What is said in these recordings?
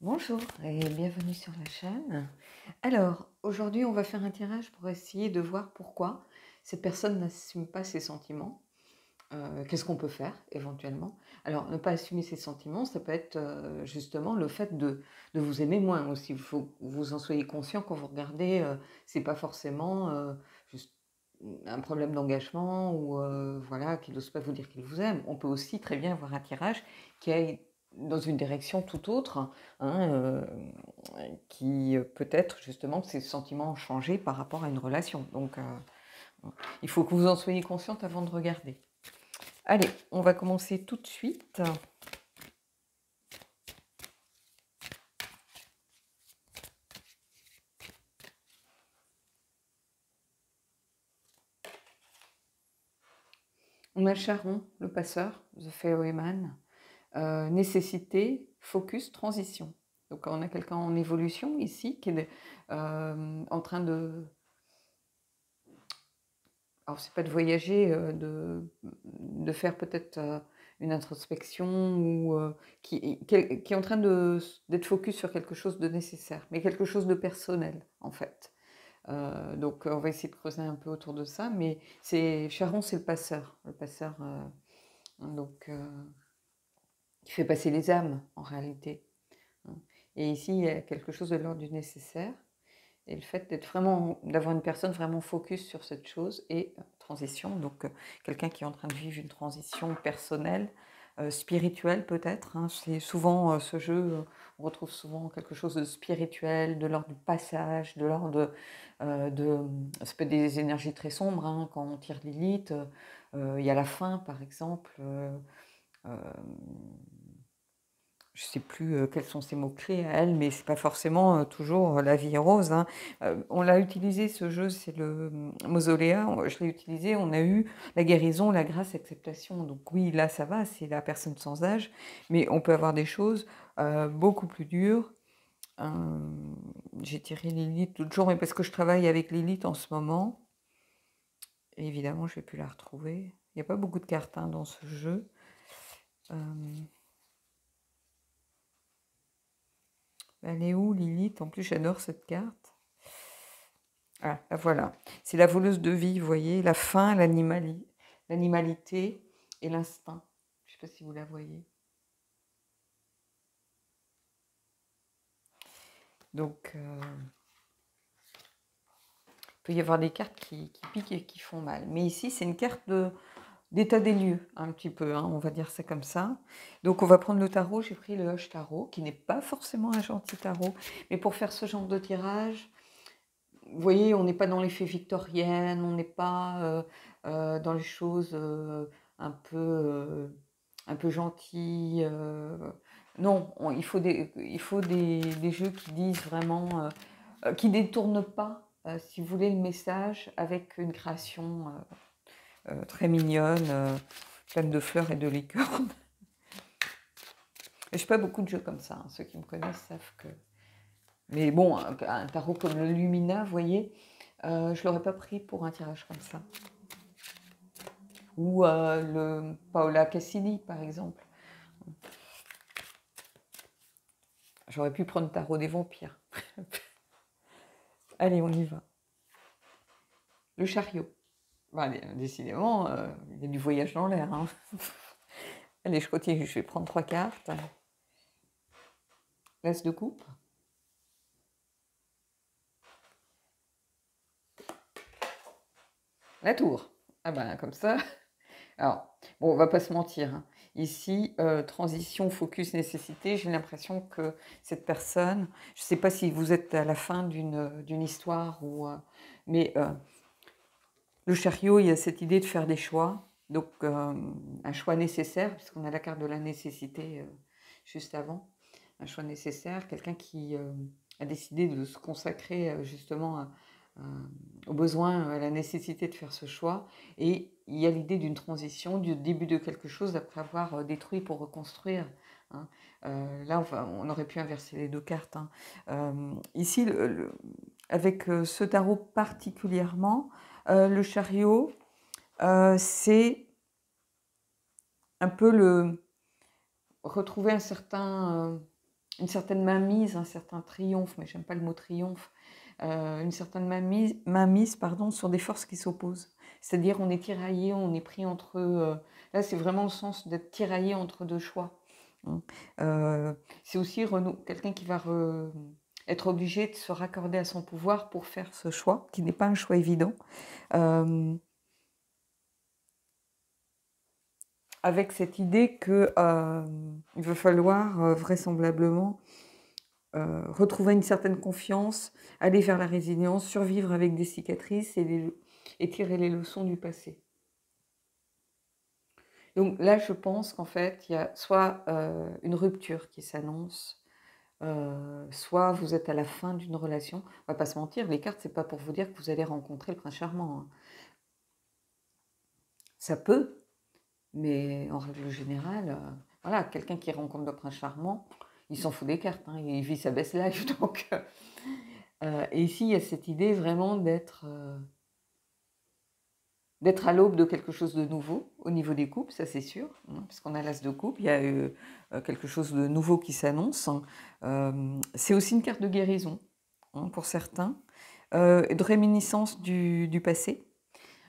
Bonjour et bienvenue sur la chaîne. Alors, aujourd'hui, on va faire un tirage pour essayer de voir pourquoi cette personne n'assume pas ses sentiments. Qu'est-ce qu'on peut faire éventuellement? Alors, ne pas assumer ses sentiments, ça peut être justement le fait de vous aimer moins aussi. Il faut que vous en soyez conscient quand vous regardez, c'est pas forcément juste un problème d'engagement ou voilà, qu'il n'ose pas vous dire qu'il vous aime. On peut aussi très bien avoir un tirage qui aille dans une direction tout autre, hein, qui peut-être justement que ses sentiments ont changé par rapport à une relation. Donc, il faut que vous en soyez consciente avant de regarder. Allez, on va commencer tout de suite. On a le charron, le passeur, The Ferryman. Nécessité, focus, transition. Donc on a quelqu'un en évolution ici qui est en train de... Alors c'est pas de voyager, de faire peut-être une introspection ou qui est en train d'être focus sur quelque chose de nécessaire, mais quelque chose de personnel en fait. Donc on va essayer de creuser un peu autour de ça, mais Charon, c'est le passeur donc qui fait passer les âmes en réalité, hein. Et ici, il y a quelque chose de l'ordre du nécessaire, et le fait d'avoir une personne vraiment focus sur cette chose et transition, donc quelqu'un qui est en train de vivre une transition personnelle, spirituelle peut-être, hein. C'est souvent ce jeu, on retrouve souvent quelque chose de spirituel, de l'ordre du passage, de l'ordre ça peut être des énergies très sombres, hein. Quand on tire Lilith, il y a la fin par exemple, euh, je ne sais plus quels sont ses mots-clés à elle, mais c'est pas forcément toujours la vie est rose, hein. On l'a utilisé, ce jeu, c'est le mausoléa, je l'ai utilisé, on a eu la guérison, la grâce, l'acceptation. Donc oui, là, ça va, c'est la personne sans âge, mais on peut avoir des choses beaucoup plus dures. J'ai tiré Lilith l'autre jour, mais parce que je travaille avec Lilith en ce moment, et évidemment, je ne vais plus la retrouver. Il n'y a pas beaucoup de cartes hein, dans ce jeu. Elle est où, Lilith? En plus, j'adore cette carte. Ah, la voilà. C'est la voleuse de vie, vous voyez, la faim, l'animalité et l'instinct. Je ne sais pas si vous la voyez. Donc, il peut y avoir des cartes qui piquent et qui font mal. Mais ici, c'est une carte d'état des lieux, un petit peu, hein, on va dire ça comme ça. Donc, on va prendre le tarot. J'ai pris le Hush Tarot, qui n'est pas forcément un gentil tarot. Mais pour faire ce genre de tirage, vous voyez, on n'est pas dans les fées victoriennes, on n'est pas dans les choses un peu, un peu gentilles. Non, il faut des jeux qui disent vraiment, qui détournent pas, si vous voulez, le message avec une création très mignonne, pleine de fleurs et de licornes. Je fais pas beaucoup de jeux comme ça, hein. Ceux qui me connaissent savent que... Mais bon, un tarot comme le Lumina, vous voyez, je ne l'aurais pas pris pour un tirage comme ça. Ou le Paola Cassini, par exemple. J'aurais pu prendre Tarot des vampires. Allez, on y va. Le chariot. Bah, décidément, il y a du voyage dans l'air, hein. Allez, je continue, je vais prendre 3 cartes. L'As de coupe. La tour. Ah ben, comme ça... Alors, bon, on va pas se mentir, hein. Ici, transition, focus, nécessité, j'ai l'impression que cette personne, je ne sais pas si vous êtes à la fin d'une histoire, ou, mais le chariot, il y a cette idée de faire des choix, donc un choix nécessaire, puisqu'on a la carte de la nécessité juste avant, un choix nécessaire, quelqu'un qui a décidé de se consacrer justement au besoin, à la nécessité de faire ce choix, et il y a l'idée d'une transition, du début de quelque chose après avoir détruit pour reconstruire, hein. Là, on aurait pu inverser les deux cartes, hein. Ici, avec ce tarot particulièrement, le chariot, c'est un peu retrouver un certain une certaine mainmise, un certain triomphe, mais j'aime pas le mot triomphe, une certaine mainmise pardon, sur des forces qui s'opposent. C'est-à-dire on est tiraillé, on est pris entre... là, c'est vraiment le sens d'être tiraillé entre deux choix. Hein. C'est aussi quelqu'un qui va être obligé de se raccorder à son pouvoir pour faire ce choix, qui n'est pas un choix évident. Avec cette idée que il va falloir vraisemblablement retrouver une certaine confiance, aller vers la résilience, survivre avec des cicatrices et tirer les leçons du passé. Donc là, je pense qu'en fait, il y a soit une rupture qui s'annonce, soit vous êtes à la fin d'une relation. On va pas se mentir, les cartes, c'est pas pour vous dire que vous allez rencontrer le prince charmant. Hein. Ça peut, mais en règle générale, voilà, quelqu'un qui rencontre le prince charmant, il s'en fout des cartes, hein, il vit sa best life. Donc, et ici, il y a cette idée vraiment d'être à l'aube de quelque chose de nouveau au niveau des couples, ça c'est sûr, hein, puisqu'on a l'as de coupe, il y a quelque chose de nouveau qui s'annonce. Hein. C'est aussi une carte de guérison, hein, pour certains, et de réminiscence du passé.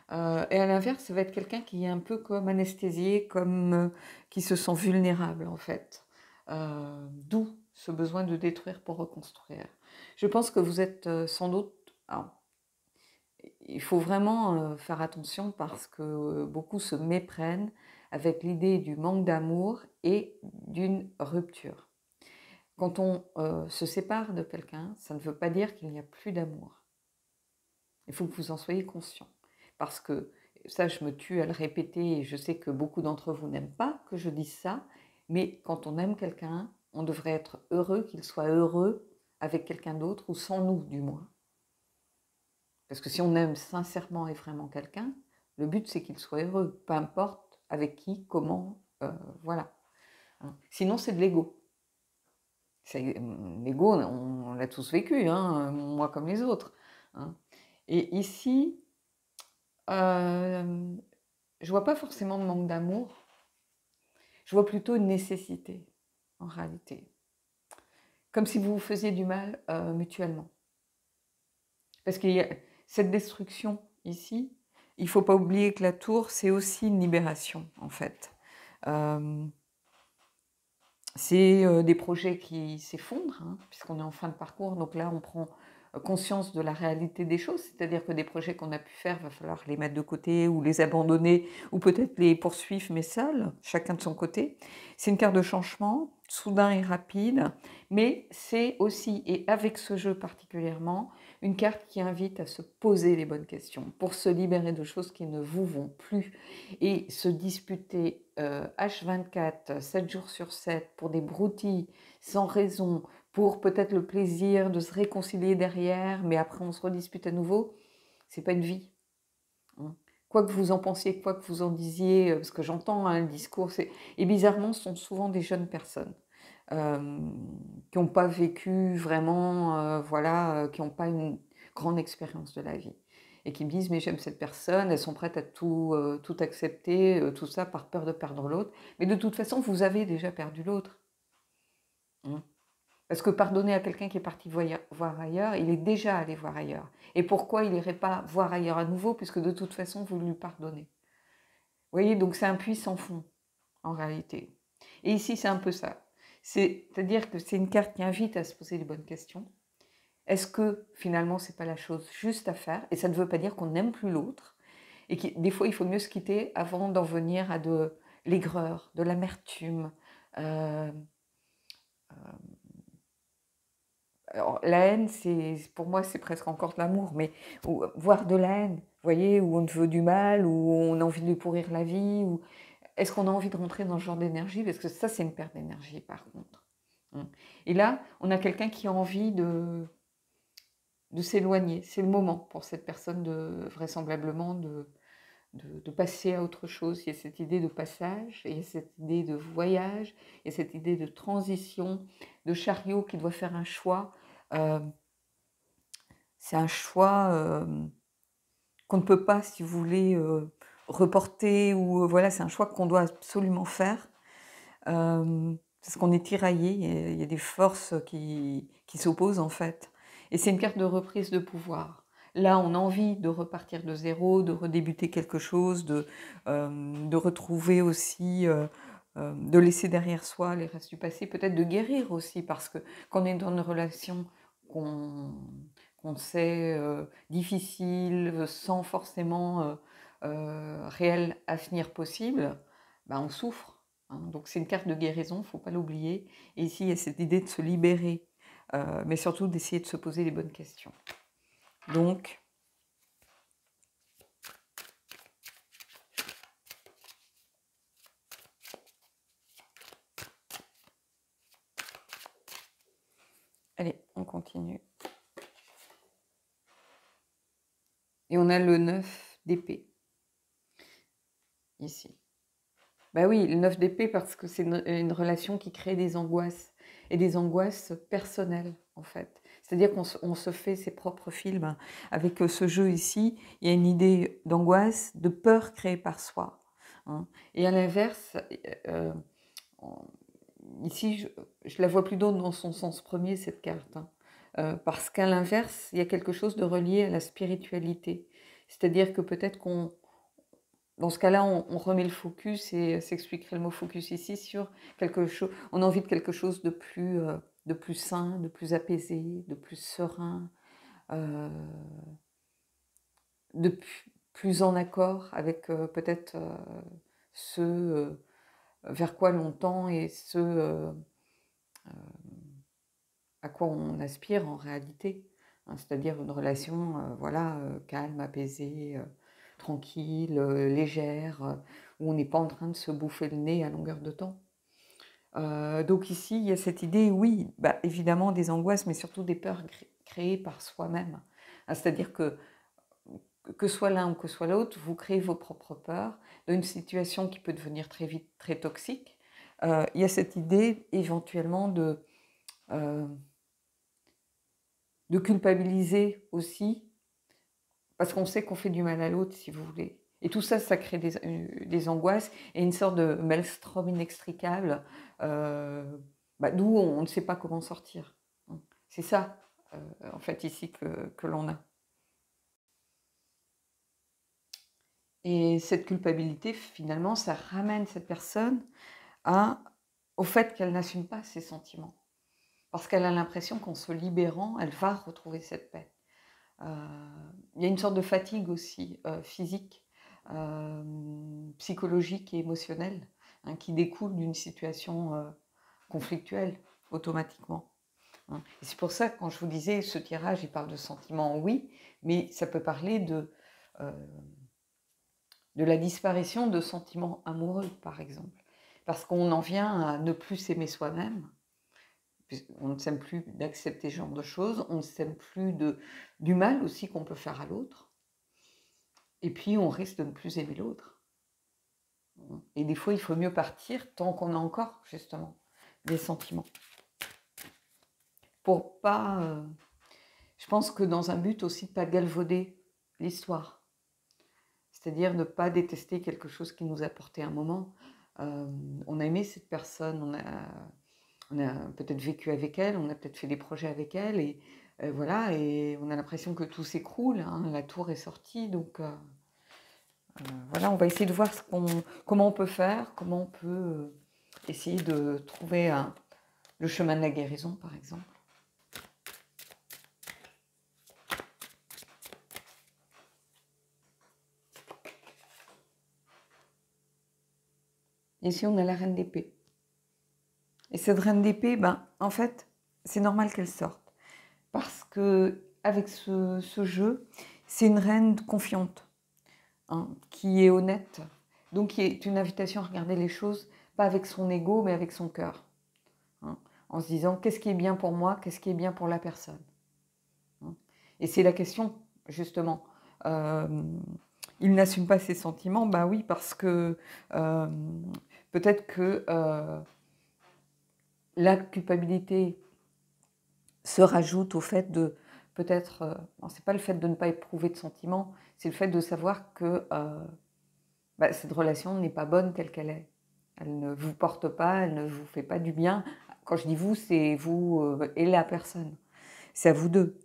Et à l'inverse, ça va être quelqu'un qui est un peu comme anesthésié, comme qui se sent vulnérable en fait. D'où ce besoin de détruire pour reconstruire. Je pense que vous êtes sans doute... Alors, il faut vraiment faire attention parce que beaucoup se méprennent avec l'idée du manque d'amour et d'une rupture. Quand on se sépare de quelqu'un, ça ne veut pas dire qu'il n'y a plus d'amour. Il faut que vous en soyez conscient. Parce que, ça je me tue à le répéter et je sais que beaucoup d'entre vous n'aiment pas que je dise ça, mais quand on aime quelqu'un, on devrait être heureux qu'il soit heureux avec quelqu'un d'autre ou sans nous du moins. Parce que si on aime sincèrement et vraiment quelqu'un, le but c'est qu'il soit heureux, peu importe avec qui, comment, voilà. Hein. Sinon c'est de l'ego. L'ego, on l'a tous vécu, hein, moi comme les autres. Hein. Et ici, je vois pas forcément de manque d'amour, je vois plutôt une nécessité, en réalité. Comme si vous vous faisiez du mal mutuellement. Parce qu'il y a cette destruction ici, il ne faut pas oublier que la tour, c'est aussi une libération, en fait. C'est des projets qui s'effondrent, hein, puisqu'on est en fin de parcours. Donc là, on prend conscience de la réalité des choses, c'est-à-dire que des projets qu'on a pu faire, il va falloir les mettre de côté ou les abandonner, ou peut-être les poursuivre, mais seuls, chacun de son côté. C'est une carte de changement, soudain et rapide, mais c'est aussi, et avec ce jeu particulièrement, une carte qui invite à se poser les bonnes questions pour se libérer de choses qui ne vous vont plus et se disputer H24, 7 jours sur 7, pour des broutilles sans raison, pour peut-être le plaisir de se réconcilier derrière, mais après on se redispute à nouveau, c'est pas une vie. Hein. Quoi que vous en pensiez, quoi que vous en disiez, parce que j'entends le discours, et bizarrement, ce sont souvent des jeunes personnes qui n'ont pas vécu vraiment, voilà, qui n'ont pas une grande expérience de la vie et qui me disent mais j'aime cette personne, elles sont prêtes à tout accepter, tout ça par peur de perdre l'autre. Mais de toute façon, vous avez déjà perdu l'autre. Hein. Parce que pardonner à quelqu'un qui est parti voir ailleurs, il est déjà allé voir ailleurs. Et pourquoi il n'irait pas voir ailleurs à nouveau, puisque de toute façon, vous lui pardonnez. Vous voyez, donc c'est un puits sans fond, en réalité. Et ici, c'est un peu ça. C'est-à-dire que c'est une carte qui invite à se poser les bonnes questions. Est-ce que finalement, c'est pas la chose juste à faire? Et ça ne veut pas dire qu'on n'aime plus l'autre. Et que des fois, il faut mieux se quitter avant d'en venir à de l'aigreur, de l'amertume. Alors, la haine, pour moi, c'est presque encore de l'amour, mais voir de la haine, vous voyez, où on te veut du mal, où on a envie de lui pourrir la vie, ou est-ce qu'on a envie de rentrer dans ce genre d'énergie? Parce que ça, c'est une perte d'énergie, par contre. Et là, on a quelqu'un qui a envie de s'éloigner. C'est le moment pour cette personne, vraisemblablement, de passer à autre chose. Il y a cette idée de passage, il y a cette idée de voyage, il y a cette idée de transition, de chariot qui doit faire un choix. C'est un choix qu'on ne peut pas, si vous voulez, reporter, ou voilà, c'est un choix qu'on doit absolument faire. parce qu'on est tiraillé, il y a des forces qui s'opposent en fait. Et c'est une carte de reprise de pouvoir. Là, on a envie de repartir de zéro, de redébuter quelque chose, de retrouver aussi, de laisser derrière soi les restes du passé, peut-être de guérir aussi, parce que quand on est dans une relation qu'on qu'on sait difficile, sans forcément réel avenir possible, ben on souffre. Hein. Donc c'est une carte de guérison, il ne faut pas l'oublier. Et ici, il y a cette idée de se libérer, mais surtout d'essayer de se poser les bonnes questions. Donc, allez, on continue. Et on a le 9 d'épée, ici. Ben oui, le 9 d'épée parce que c'est une relation qui crée des angoisses, et des angoisses personnelles, en fait. C'est-à-dire qu'on se fait ses propres films. Avec ce jeu ici, il y a une idée d'angoisse, de peur créée par soi. Hein. Et à l'inverse, ici, je la vois plutôt dans son sens premier, cette carte. Hein. Parce qu'à l'inverse, il y a quelque chose de relié à la spiritualité. C'est-à-dire que peut-être qu'on, dans ce cas-là, on remet le focus, et s'expliquerait le mot focus ici, sur quelque chose. On a envie de quelque chose de plus sain, de plus apaisé, de plus serein, euh, de plus en accord avec peut-être ce vers quoi l'on tend et ce à quoi on aspire en réalité. Hein, c'est-à-dire une relation voilà, calme, apaisée, tranquille, légère, où on n'est pas en train de se bouffer le nez à longueur de temps. Donc ici, il y a cette idée, oui, bah, évidemment des angoisses, mais surtout des peurs créées par soi-même. Hein, c'est-à-dire que soit l'un ou que soit l'autre, vous créez vos propres peurs dans une situation qui peut devenir très vite très toxique. Il y a cette idée éventuellement de culpabiliser aussi, parce qu'on sait qu'on fait du mal à l'autre, si vous voulez. Et tout ça, ça crée des angoisses et une sorte de maelstrom inextricable, d'où on ne sait pas comment sortir. C'est ça, en fait, ici que l'on a. Et cette culpabilité, finalement, ça ramène cette personne au fait qu'elle n'assume pas ses sentiments. Parce qu'elle a l'impression qu'en se libérant, elle va retrouver cette paix. Il y a une sorte de fatigue aussi, physique, psychologique et émotionnelle, hein, qui découle d'une situation conflictuelle, automatiquement. Hein. Et c'est pour ça que quand je vous disais, ce tirage, il parle de sentiments, oui, mais ça peut parler de la disparition de sentiments amoureux, par exemple. Parce qu'on en vient à ne plus s'aimer soi-même. On ne s'aime plus d'accepter ce genre de choses, on ne s'aime plus du mal aussi qu'on peut faire à l'autre. Et puis on risque de ne plus aimer l'autre. Et des fois, il faut mieux partir tant qu'on a encore, justement, des sentiments. Pour pas... je pense que dans un but aussi de ne pas galvauder l'histoire. C'est-à-dire ne pas détester quelque chose qui nous a apporté un moment. On a aimé cette personne, on a peut-être vécu avec elle, on a peut-être fait des projets avec elle, et voilà, et on a l'impression que tout s'écroule, hein, la tour est sortie, donc voilà, on va essayer de voir comment on peut faire, comment on peut essayer de trouver le chemin de la guérison, par exemple. Ici, on a la reine d'épée. Et cette reine d'épée, en fait, c'est normal qu'elle sorte. Parce que avec ce jeu, c'est une reine confiante, hein, qui est honnête. Donc, qui est une invitation à regarder les choses, pas avec son ego, mais avec son cœur. Hein, en se disant, qu'est-ce qui est bien pour moi, qu'est-ce qui est bien pour la personne. Hein. Et c'est la question, justement. Il n'assume pas ses sentiments, oui, parce que peut-être que la culpabilité se rajoute au fait de, peut-être, c'est pas le fait de ne pas éprouver de sentiments, c'est le fait de savoir que cette relation n'est pas bonne telle qu'elle est. Elle ne vous porte pas, elle ne vous fait pas du bien. Quand je dis vous, c'est vous et la personne. C'est à vous deux.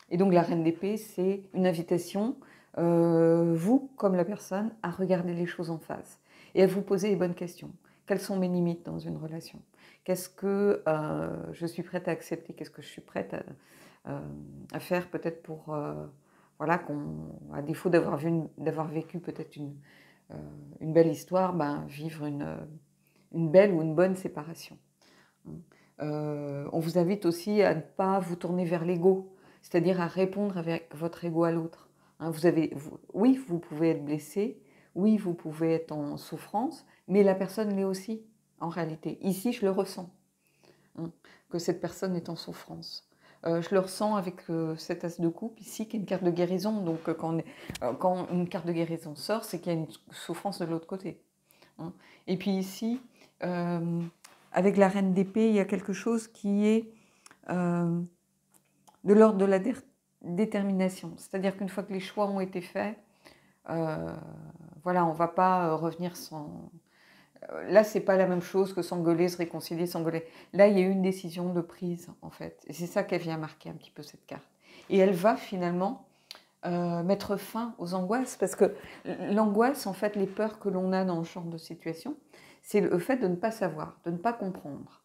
Et donc la reine d'épée, c'est une invitation, vous comme la personne, à regarder les choses en face et à vous poser les bonnes questions. Quelles sont mes limites dans une relation? Qu'est-ce que je suis prête à accepter? Qu'est-ce que je suis prête à faire peut-être pour, voilà, à défaut d'avoir vécu peut-être une belle histoire, ben, vivre une belle ou une bonne séparation. On vous invite aussi à ne pas vous tourner vers l'ego, c'est-à-dire à répondre avec votre ego à l'autre. Hein, oui, vous pouvez être blessé, oui, vous pouvez être en souffrance, mais la personne l'est aussi, en réalité. Ici, je le ressens, hein, que cette personne est en souffrance. Je le ressens avec cet as de coupe ici, qui est une carte de guérison. Donc, quand une carte de guérison sort, c'est qu'il y a une souffrance de l'autre côté. Hein. Et puis ici, avec la reine d'épée, il y a quelque chose qui est de l'ordre de la détermination. C'est-à-dire qu'une fois que les choix ont été faits, voilà, on ne va pas revenir sans... Là, c'est pas la même chose que s'engueuler, se réconcilier, s'engueuler. Là, il y a eu une décision de prise, en fait. Et c'est ça qu'elle vient marquer un petit peu, cette carte. Et elle va finalement mettre fin aux angoisses, parce que l'angoisse, en fait, les peurs que l'on a dans ce genre de situation, c'est le fait de ne pas savoir, de ne pas comprendre.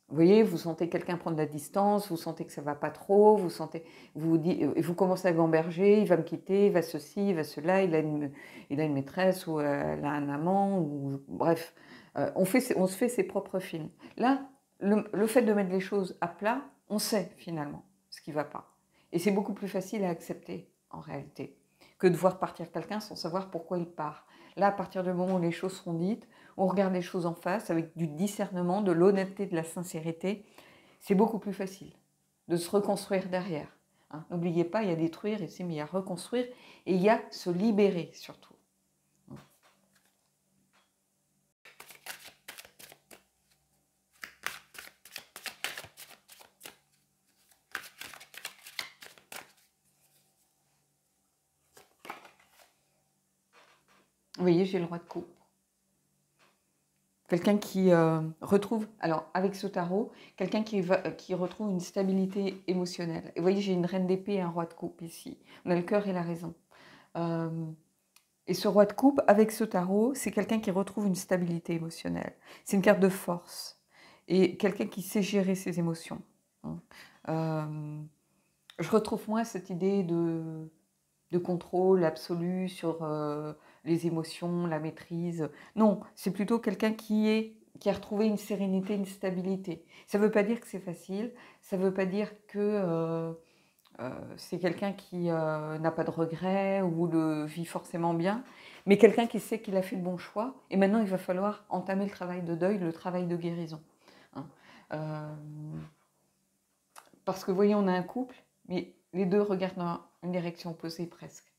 Vous voyez, vous sentez quelqu'un prendre de la distance, vous sentez que ça ne va pas trop, vous commencez à gamberger, il va me quitter, il va ceci, il va cela, il a une maîtresse ou elle a un amant, ou bref, on se fait ses propres films. Là, le fait de mettre les choses à plat, on sait finalement ce qui ne va pas. Et c'est beaucoup plus facile à accepter en réalité que de voir partir quelqu'un sans savoir pourquoi il part. Là, à partir du moment où les choses seront dites, on regarde les choses en face avec du discernement, de l'honnêteté, de la sincérité, c'est beaucoup plus facile de se reconstruire derrière. Hein. N'oubliez pas, il y a détruire ici, mais il y a reconstruire et il y a se libérer surtout. Vous voyez, j'ai le roi de coupe. Quelqu'un qui retrouve, alors avec ce tarot, quelqu'un qui retrouve une stabilité émotionnelle. Et vous voyez, j'ai une reine d'épée et un roi de coupe ici. On a le cœur et la raison. Et ce roi de coupe, avec ce tarot, c'est quelqu'un qui retrouve une stabilité émotionnelle. C'est une carte de force. Et quelqu'un qui sait gérer ses émotions. Je retrouve moins cette idée de contrôle absolu sur les émotions, la maîtrise. Non, c'est plutôt quelqu'un qui a retrouvé une sérénité, une stabilité. Ça ne veut pas dire que c'est facile, ça ne veut pas dire que c'est quelqu'un qui n'a pas de regrets ou le vit forcément bien, mais quelqu'un qui sait qu'il a fait le bon choix, et maintenant il va falloir entamer le travail de deuil, le travail de guérison. Hein. Parce que vous voyez, on a un couple, mais les deux regardent dans une direction opposée presque.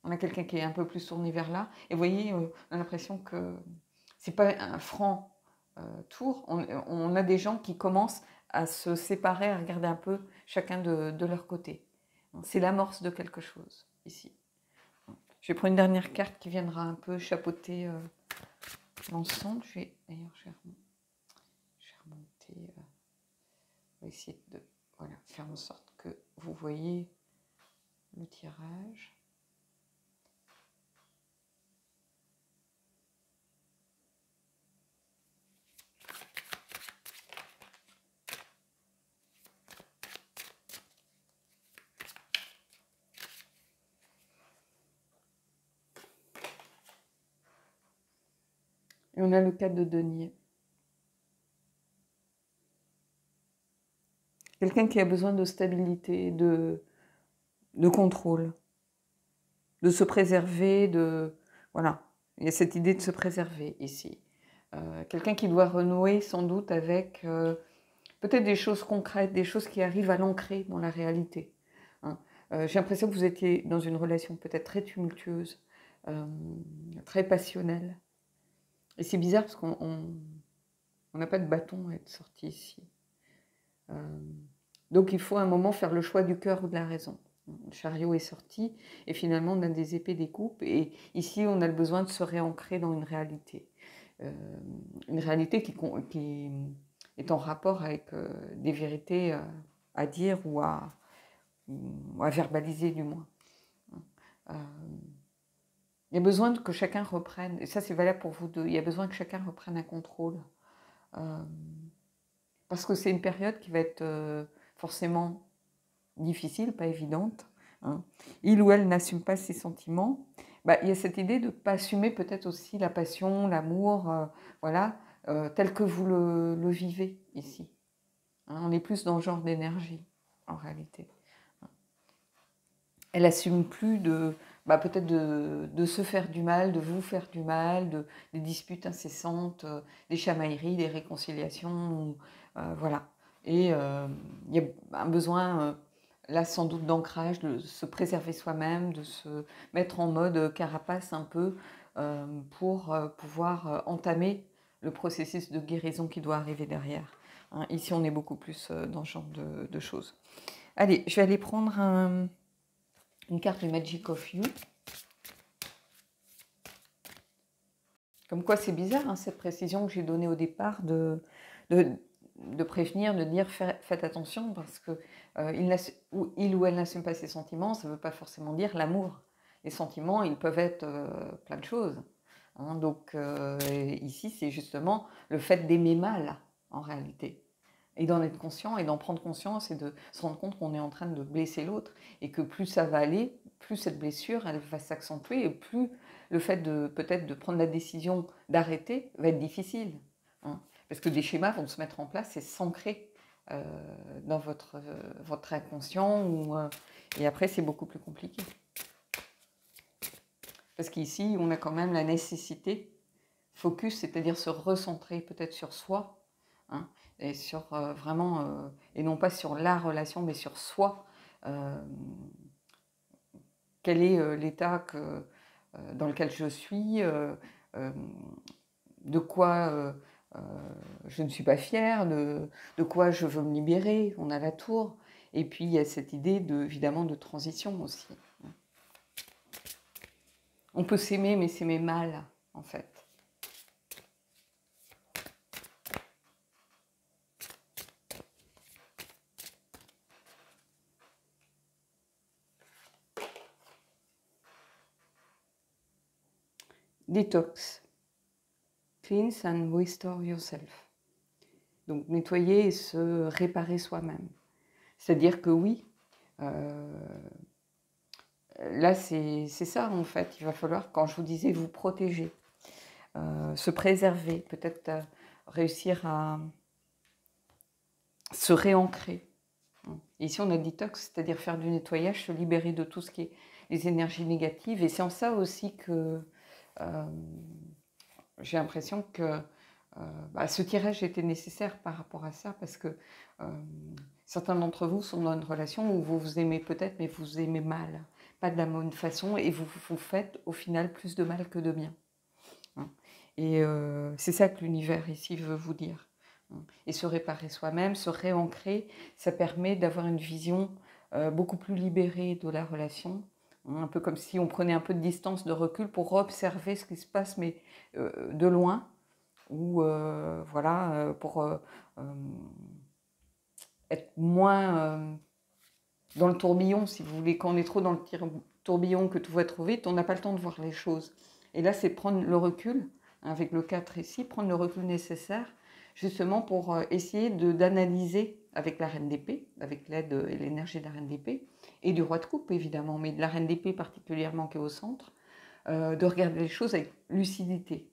On a quelqu'un qui est un peu plus tourné vers là, et vous voyez, on a l'impression que c'est pas un franc tour. On a des gens qui commencent à se séparer, à regarder un peu chacun de leur côté. C'est l'amorce de quelque chose ici. Je vais prendre une dernière carte qui viendra un peu chapeauter l'ensemble. D'ailleurs, je vais remonter. On va essayer de faire en sorte que vous voyez le tirage. Et on a le 4 de denier. Quelqu'un qui a besoin de stabilité, de contrôle, de se préserver, voilà. Il y a cette idée de se préserver ici. Quelqu'un qui doit renouer sans doute avec peut-être des choses concrètes, des choses qui arrivent à l'ancrer dans la réalité. Hein. J'ai l'impression que vous étiez dans une relation peut-être très tumultueuse, très passionnelle. Et c'est bizarre parce qu'on n'a pas de bâton à être sorti ici. Donc il faut à un moment faire le choix du cœur ou de la raison. Le chariot est sorti et finalement on a des épées découpes et ici on a le besoin de se réancrer dans une réalité qui est en rapport avec des vérités à dire ou à verbaliser du moins. Euh, il y a besoin que chacun reprenne, et ça c'est valable pour vous deux, il y a besoin que chacun reprenne un contrôle. Parce que c'est une période qui va être forcément difficile, pas évidente. Hein. Il ou elle n'assume pas ses sentiments. Bah, il y a cette idée de ne pas assumer peut-être aussi la passion, l'amour, voilà, tel que vous le vivez ici. Hein, on est plus dans le genre d'énergie, en réalité. Elle assume plus peut-être de se faire du mal, de vous faire du mal, des disputes incessantes, des chamailleries, des réconciliations, voilà. Et il y a un besoin, là sans doute d'ancrage, de se préserver soi-même, de se mettre en mode carapace un peu pour pouvoir entamer le processus de guérison qui doit arriver derrière. Hein, ici, on est beaucoup plus dans ce genre de choses. Allez, je vais aller prendre une carte de Magic of You. Comme quoi, c'est bizarre, hein, cette précision que j'ai donnée au départ de prévenir, de dire faites attention parce que il ou elle n'assume pas ses sentiments, ça ne veut pas forcément dire l'amour. Les sentiments, ils peuvent être plein de choses. Hein, donc ici, c'est justement le fait d'aimer mal, en réalité. Et d'en être conscient et d'en prendre conscience et de se rendre compte qu'on est en train de blesser l'autre et que plus ça va aller, plus cette blessure elle va s'accentuer et plus le fait de peut-être de prendre la décision d'arrêter va être difficile. Hein, parce que des schémas vont se mettre en place et s'ancrer dans votre inconscient et après c'est beaucoup plus compliqué. Parce qu'ici on a quand même la nécessité, focus, c'est-à-dire se recentrer peut-être sur soi, hein, et sur vraiment, et non pas sur la relation, mais sur soi. Quel est l'état dans lequel je suis, de quoi je ne suis pas fière, de quoi je veux me libérer. On a la tour. Et puis il y a cette idée évidemment de transition aussi. On peut s'aimer, mais s'aimer mal, en fait. Détox. Cleanse and restore yourself. Donc nettoyer et se réparer soi-même. C'est-à-dire que oui, là c'est ça en fait. Il va falloir, quand je vous disais, vous protéger, se préserver, peut-être réussir à se réancrer. Ici on a détox, c'est-à-dire faire du nettoyage, se libérer de tout ce qui est les énergies négatives. Et c'est en ça aussi que j'ai l'impression que ce tirage était nécessaire par rapport à ça, parce que certains d'entre vous sont dans une relation où vous vous aimez peut-être, mais vous aimez mal, pas de la bonne façon, et vous vous faites au final plus de mal que de bien. Hein. Et c'est ça que l'univers ici veut vous dire. Hein. Et se réparer soi-même, se réancrer, ça permet d'avoir une vision beaucoup plus libérée de la relation. Un peu comme si on prenait un peu de distance, de recul pour observer ce qui se passe, mais de loin, ou voilà, pour être moins dans le tourbillon, si vous voulez. Quand on est trop dans le tourbillon, que tout va trop vite, on n'a pas le temps de voir les choses. Et là, c'est prendre le recul, avec le 4 ici, prendre le recul nécessaire, justement pour essayer d'analyser avec la reine d'épée, avec l'aide et l'énergie de la reine d'épée, et du roi de coupe, évidemment, mais de la reine d'épée particulièrement qui est au centre, de regarder les choses avec lucidité,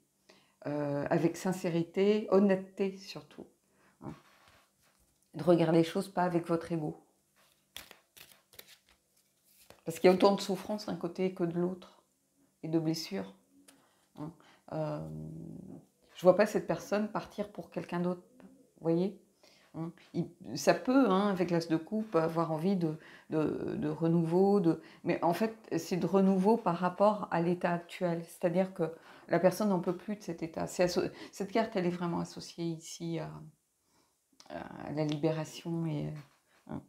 avec sincérité, honnêteté surtout. Hein. De regarder les choses pas avec votre ego. Parce qu'il y a autant de souffrance d'un côté que de l'autre, et de blessures. Hein. Je ne vois pas cette personne partir pour quelqu'un d'autre, vous voyez. Hein. Ça peut, hein, avec l'as de coupe, avoir envie de renouveau, mais en fait, c'est de renouveau par rapport à l'état actuel. C'est-à-dire que la personne n'en peut plus de cet état. Cette carte, elle est vraiment associée ici à la libération. Et, hein.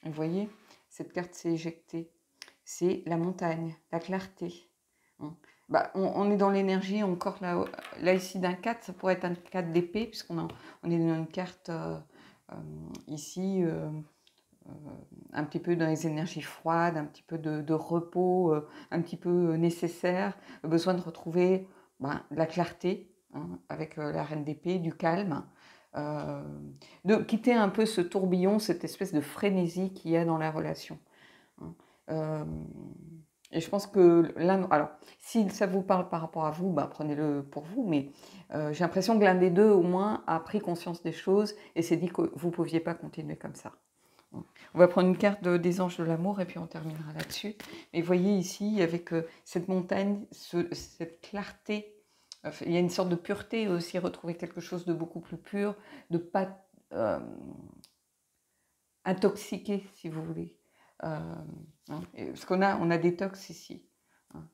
Vous voyez, cette carte s'est éjectée. C'est la montagne, la clarté. Hein. Bah, on est dans l'énergie encore là ici d'un 4, ça pourrait être un 4 d'épée, puisqu'on on est dans une carte ici un petit peu dans les énergies froides, un petit peu de repos, un petit peu nécessaire, besoin de retrouver de la clarté, hein, avec la reine d'épée, du calme, euh, de quitter un peu ce tourbillon, cette espèce de frénésie qu'il y a dans la relation. Hein. Et je pense que l'un, alors si ça vous parle par rapport à vous, prenez-le pour vous, mais j'ai l'impression que l'un des deux au moins a pris conscience des choses et s'est dit que vous ne pouviez pas continuer comme ça. On va prendre une carte des anges de l'amour et puis on terminera là-dessus. Mais voyez ici, avec cette montagne, cette clarté, il y a une sorte de pureté aussi, retrouver quelque chose de beaucoup plus pur, de pas intoxiqué, si vous voulez. Hein, parce qu'on a, on a des tox ici. Hein.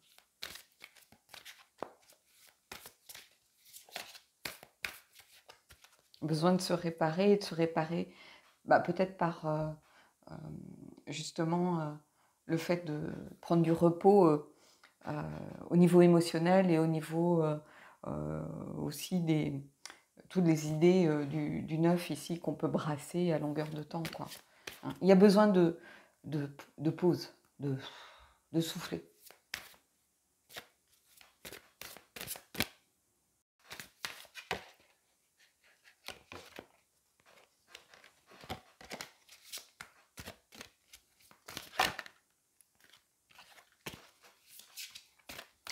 Besoin de se réparer, et de se réparer peut-être par justement le fait de prendre du repos au niveau émotionnel et au niveau aussi des toutes les idées du neuf ici qu'on peut brasser à longueur de temps, quoi. Hein. Il y a besoin de pause, de souffler.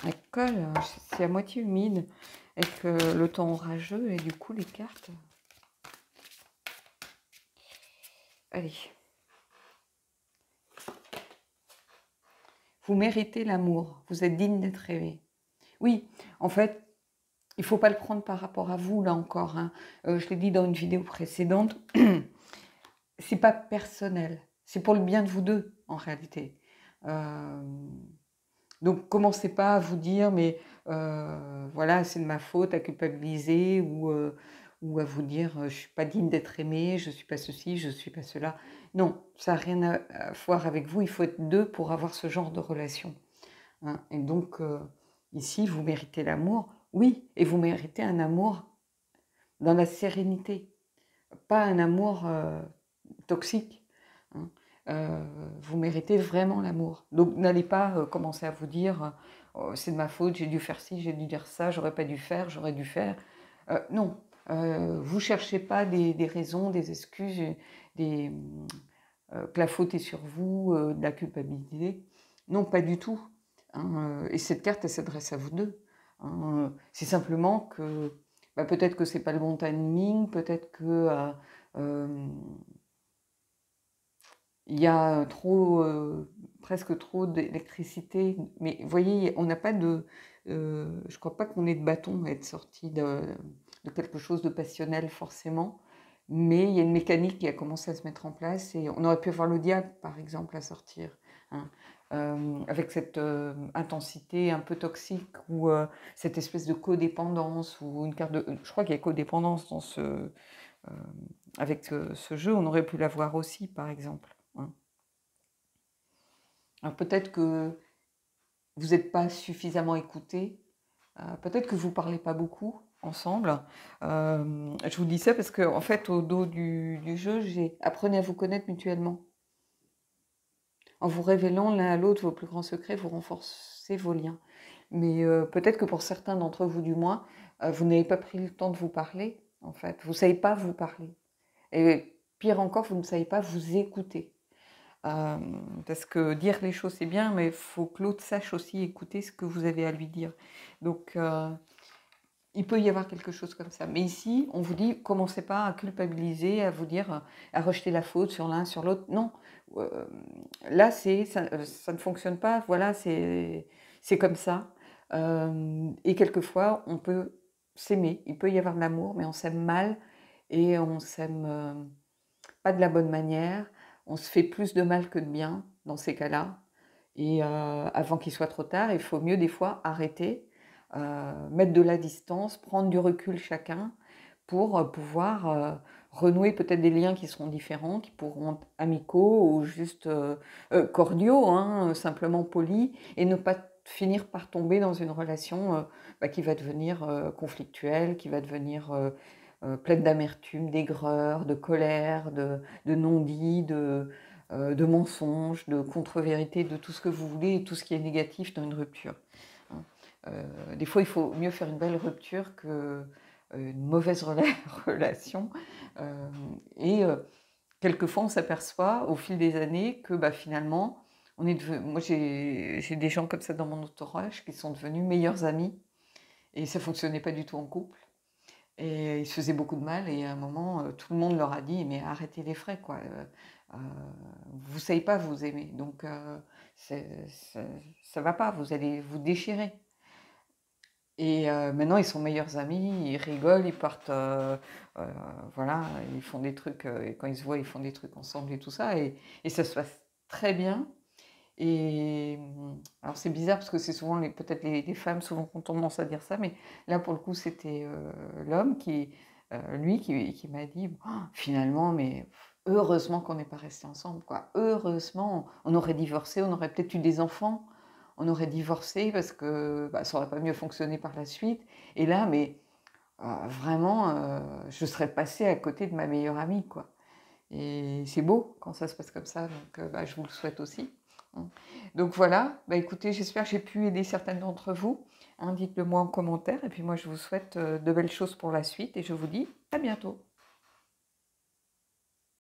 La colle, c'est à moitié humide avec le temps orageux et du coup les cartes. Allez. Vous méritez l'amour, vous êtes digne d'être aimé. Oui, en fait, il ne faut pas le prendre par rapport à vous, là encore. Hein. Je l'ai dit dans une vidéo précédente, c'est pas personnel, c'est pour le bien de vous deux, en réalité. Donc, commencez pas à vous dire, mais voilà, c'est de ma faute, à culpabiliser, ou à vous dire, je suis pas digne d'être aimée, je suis pas ceci, je suis pas cela. Non, ça n'a rien à voir avec vous, il faut être deux pour avoir ce genre de relation. Hein. Et donc, ici, vous méritez l'amour, oui, et vous méritez un amour dans la sérénité, pas un amour toxique. Hein. Vous méritez vraiment l'amour. Donc, n'allez pas commencer à vous dire oh, c'est de ma faute, j'ai dû faire ci, j'ai dû dire ça, j'aurais pas dû faire, j'aurais dû faire. Non, vous cherchez pas des raisons, des excuses, que la faute est sur vous, de la culpabilité. Non, pas du tout. Hein. Et cette carte, elle s'adresse à vous deux. Hein. C'est simplement que peut-être que c'est pas le bon timing, peut-être que il y a presque trop d'électricité. Mais vous voyez, on n'a pas de... je crois pas qu'on ait de bâton à être sorti de quelque chose de passionnel forcément. Mais il y a une mécanique qui a commencé à se mettre en place et on aurait pu voir le diable, par exemple, à sortir. Hein. Avec cette intensité un peu toxique ou cette espèce de codépendance ou une carte de... Je crois qu'il y a codépendance dans avec ce jeu, on aurait pu l'avoir aussi, par exemple. Hein. Alors peut-être que vous n'êtes pas suffisamment écouté, peut-être que vous ne parlez pas beaucoup ensemble. Je vous dis ça parce qu'en fait, au dos du jeu, apprenez à vous connaître mutuellement. En vous révélant l'un à l'autre vos plus grands secrets, vous renforcez vos liens. Mais peut-être que pour certains d'entre vous, du moins, vous n'avez pas pris le temps de vous parler, en fait. Vous ne savez pas vous parler. Et pire encore, vous ne savez pas vous écouter. Parce que dire les choses, c'est bien, mais il faut que l'autre sache aussi écouter ce que vous avez à lui dire. Donc, il peut y avoir quelque chose comme ça. Mais ici, on vous dit, commencez pas à culpabiliser, à vous dire, à rejeter la faute sur l'un, sur l'autre. Non. Là, ça ne fonctionne pas. Voilà, c'est comme ça. Et quelquefois, on peut s'aimer. Il peut y avoir de l'amour, mais on s'aime mal et on s'aime pas de la bonne manière. On se fait plus de mal que de bien dans ces cas-là. Et avant qu'il soit trop tard, il faut mieux des fois arrêter, mettre de la distance, prendre du recul chacun pour pouvoir renouer peut-être des liens qui seront différents, qui pourront être amicaux ou juste cordiaux, hein, simplement polis, et ne pas finir par tomber dans une relation qui va devenir conflictuelle, qui va devenir pleine d'amertume, d'aigreur, de colère, de non-dits, de mensonges, de contre-vérités, de tout ce que vous voulez, et tout ce qui est négatif dans une rupture. Hein. Des fois, il faut mieux faire une belle rupture que une mauvaise relation. Euh, et quelquefois, on s'aperçoit au fil des années que finalement, moi j'ai des gens comme ça dans mon entourage qui sont devenus meilleurs amis et ça fonctionnait pas du tout en couple. Et ils se faisaient beaucoup de mal et à un moment, tout le monde leur a dit: «Mais arrêtez les frais quoi, heu, vous savez pas vous aimer donc ça va pas, vous allez vous déchirer». Et maintenant ils sont meilleurs amis, ils rigolent, ils partent, heu, voilà, ils font des trucs, et quand ils se voient, ils font des trucs ensemble et tout ça et ça se passe très bien et alors c'est bizarre parce que c'est souvent peut-être les femmes souvent qui ont tendance à dire ça, mais là pour le coup c'était, l'homme qui, lui qui m'a dit: «Oh, finalement mais heureusement qu'on n'est pas restés ensemble quoi. Heureusement, on aurait divorcé, on aurait peut-être eu des enfants, on aurait divorcé parce que, ça aurait pas mieux fonctionné par la suite et là mais, vraiment, je serais passée à côté de ma meilleure amie quoi». Et c'est beau quand ça se passe comme ça, donc je vous le souhaite aussi, hein. Donc voilà, écoutez, j'espère que j'ai pu aider certaines d'entre vous, hein. Dites-le moi en commentaire et puis moi je vous souhaite, de belles choses pour la suite et je vous dis à bientôt.